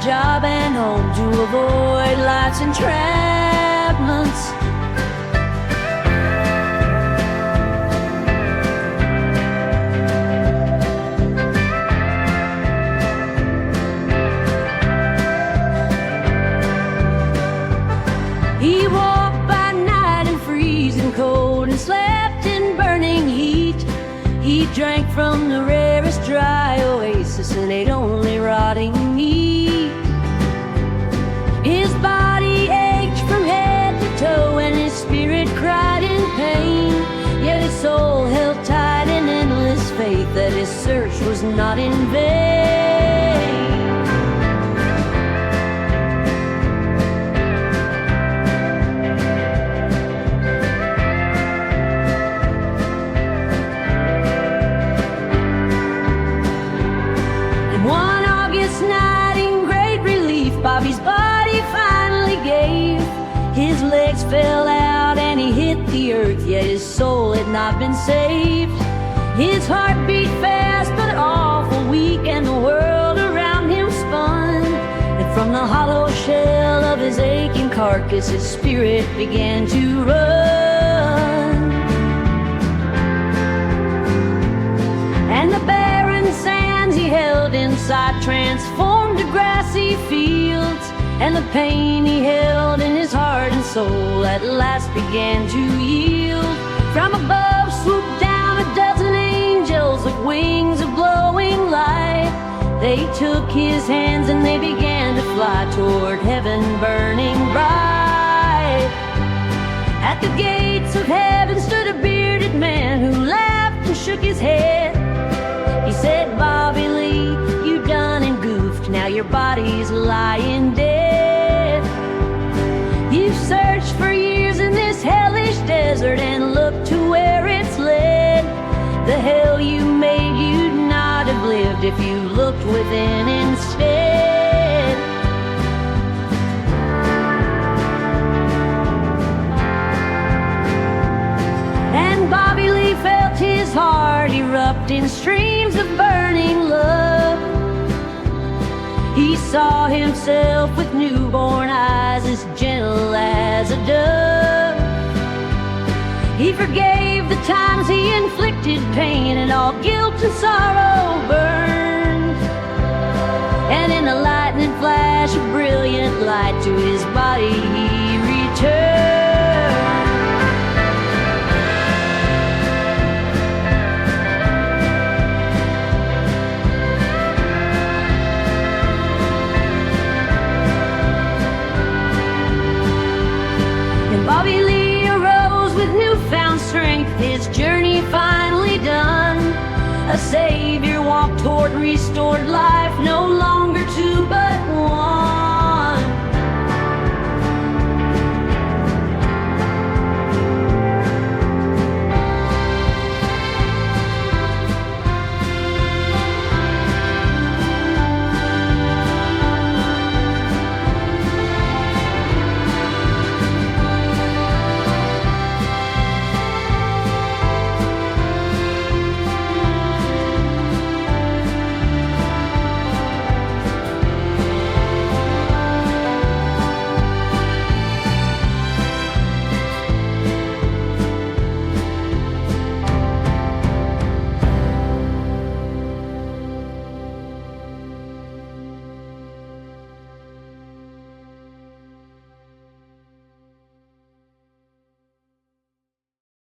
job and home to avoid life's entrapments. He walked by night in freezing cold and slept in burning heat. He drank from the rarest dry oasis and ate only rotting meat. His body ached from head to toe and his spirit cried in pain. Yet his soul held tight in endless faith that his search was not in vain. One August night in great relief, Bobby's body finally gave. His legs fell out and he hit the earth, yet his soul had not been saved. His heart beat fast but awful weak, and the world around him spun. And from the hollow shell of his aching carcass, his spirit began to run. And the barren sands he held inside transformed to grassy fields, and the pain he held in his heart and soul at last began to yield. From above swooped down a dozen angels with wings of glowing light. They took his hands and they began to fly toward heaven burning bright. At the gates of heaven stood a bearded man who laughed and shook his head. He said, "Bobby Lee, you done and goofed, now your body's lying dead. You've searched for years in this hellish desert and looked to where it's led. The hell you made you'd not have lived if you looked within instead." And Bobby Lee felt his heart erupt in streams of burning love. He saw himself with newborn eyes as gentle as a dove. He forgave the times he inflicted pain, and all guilt and sorrow burned. And in a lightning flash of brilliant light to his body he returned. Bobby Lee arose with newfound strength, his journey finally done. A savior walked toward restored life, no